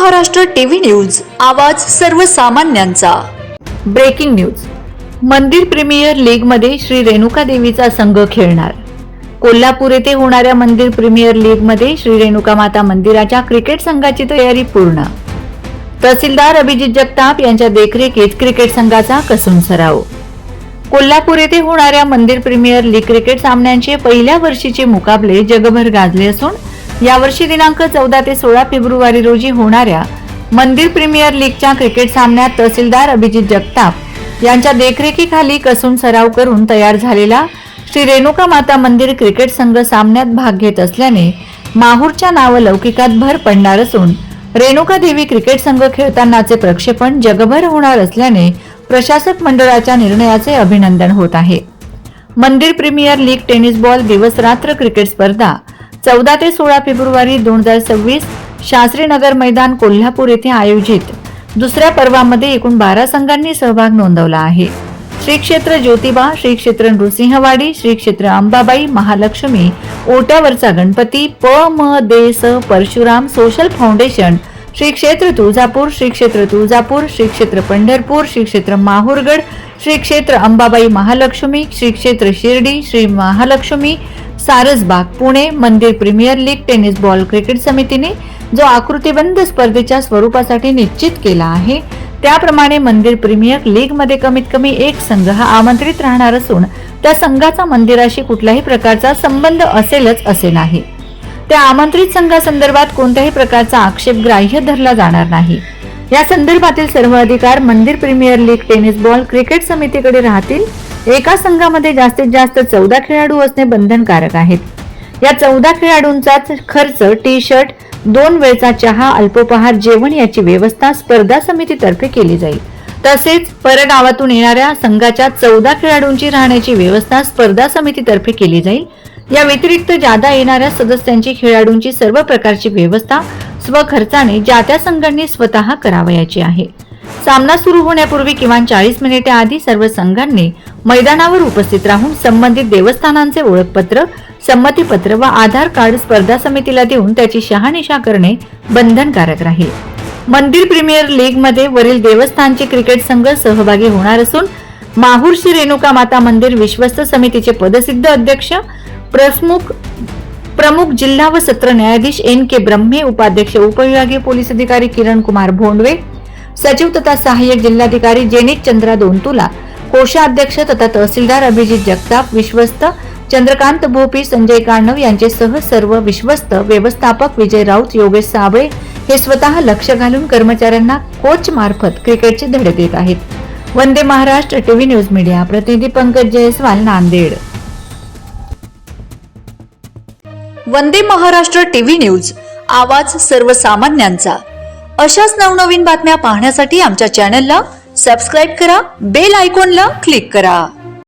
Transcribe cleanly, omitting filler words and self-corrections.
Maharashtra TV news, आवाज सर्वसामान्यांचा। Breaking news. Mandir premier league मध्ये श्री रेणुका देवीचा संघ खेळणार। कोल्हापूर येथे होणाऱ्या मंदिर प्रीमियर लीग मध्ये श्री रेणुका माता मंदिराच्या क्रिकेट संघाची तयारी पूर्ण। तहसीलदार अभिजित जगताप यांच्या देखरेखीत क्रिकेट संघाचा कसून सराव। कोल्हापूर येथे होणाऱ्या मंदिर प्रीमियर लीग क्रिकेट सामन्यांचे पहिल्या वर्षीचे मुकाबले जगभर गाजले असून यावर्षी दिनांक 14 ते 16 फेब्रुवारी रोजी होणाऱ्या मंदिर प्रीमियर लीगच्या क्रिकेट सामन्यात तहसीलदार अभिजित जगताप यांच्या देखरेखीखाली कसून सराव करून तयार झालेला श्री रेणुका माता मंदिर क्रिकेट संघ सामन्यात भाग घेत असल्याने माहूरच्या नावलौकिकात भर पडणार असून रेणुका देवी क्रिकेट संघ खेळतानाचे प्रक्षेपण जगभर होणार असल्याने प्रशासक मंडळाच्या निर्णयाचे अभिनंदन होत आहे। मंदिर प्रीमियर लीग टेनिस बॉल दिवस रात्र क्रिकेट स्पर्धा 14 ते 16 फेब्रुवारी 2026 शास्त्रीनगर मैदान कोल्हापूर येथे आयोजित दुसऱ्या पर्वामध्ये एकूण 12 संघांनी सहभाग नोंदवला आहे। श्री क्षेत्र ज्योतिबा, श्री क्षेत्र नृसिंहवाडी, श्री क्षेत्र अंबाबाई, महालक्ष्मी, ओट्यावरचा गणपती, प.म.दे.स. परशुराम सोशल फाउंडेशन, श्री क्षेत्र तुळजापूर, श्री क्षेत्र तुळजापूर, श्री क्षेत्र पंढरपूर, श्री क्षेत्र माहूरगड, श्री क्षेत्र अंबाबाई महालक्ष्मी, श्री क्षेत्र Shirdi, Shri Mahalakshmi Sarasbaug Pune Mandir premier league tennis ball cricket समितीने जो आकृतिबंध स्पर्धेच्या स्वरूपासाठी निश्चित केला आहे त्याप्रमाणे मंदिर प्रीमियर लीग मध्ये कमीत कमी एक संघ हा आमंत्रित राहणार असून त्या संघाचा मंदिराशी कुठल्याही प्रकारचा संबंध असेलच असे नाही। त्या आमंत्रित संघासंदर्भात कोणत्याही प्रकारचा आक्षेप ग्राह्य धरला जाणार नाही। या संदर्भातील सर्व अधिकार Mandir premier league tennis ball cricket समितीकडे राहतील। एका संघामध्ये जास्तीत जास्त 14 खेळाडू असणे बंधनकारक आहेत। या 14 खेळाडूंचा खर्च टी शर्ट, 2 वेळचा चहा, अल्पोपहार, जेवण याची व्यवस्था स्पर्धा समितीतर्फे केली जाईल। तसेच परगावातून येणाऱ्या संघाच्या 14 खेळाडूंची राहण्याची व्यवस्था स्पर्धा समितीतर्फे केली जाईल। या व्यतिरिक्त जादा येणाऱ्या सदस्यांची खेळाडूंची सर्व प्रकारची व्यवस्था स्वखर्चाने ज्या त्या संघांनी स्वतः करावयाची आहे। सामना सुरू होण्यापूर्वी किमान 40 मिनिटे आधी सर्व संघांनी मैदानावर उपस्थित राहून संबंधित देवस्थानांचे ओळखपत्र, संमतीपत्र व आधार कार्ड स्पर्धा समितीला देऊन त्याची शहानिशा करणे बंधनकारक राहील। मंदिर प्रीमियर लीग मध्ये वरील देवस्थानचे क्रिकेट संघ सहभागी होणार असून माहूर श्री रेणुका माता मंदिर विश्वस्त समितीचे पदसिद्ध अध्यक्ष प्रमुख जिल्हा व सत्र न्यायाधीश N.K. ब्रह्मे, उपाध्यक्ष उपविभागीय पोलीस अधिकारी किरण कुमार भोंडवे, सचिव तथा सहाय्यक जिल्हाधिकारी जेनित चंद्रा दोनतुला, कोषाध्यक्ष तथा तहसीलदार अभिजित जगताप, विश्वस्त चंद्रकांत भोपी, संजय कांडव यांचेसह सर्व विश्वस्त व्यवस्थापक विजय राऊत, योगेश साबळे हे स्वतः लक्ष घालून कर्मचाऱ्यांना कोच मार्फत क्रिकेटचे धडे देत आहेत। Vande Maharashtra TV news media प्रतिनिधी पंकज जयस्वाल, नांदेड। वंदे महाराष्ट्र टीव्ही न्यूज, आवाज सर्वसामान्यांचा। अशाच नवनवीन बातम्या पाहण्यासाठी आमच्या चॅनलला सबस्क्राइब करा, बेल आयकॉनला क्लिक करा।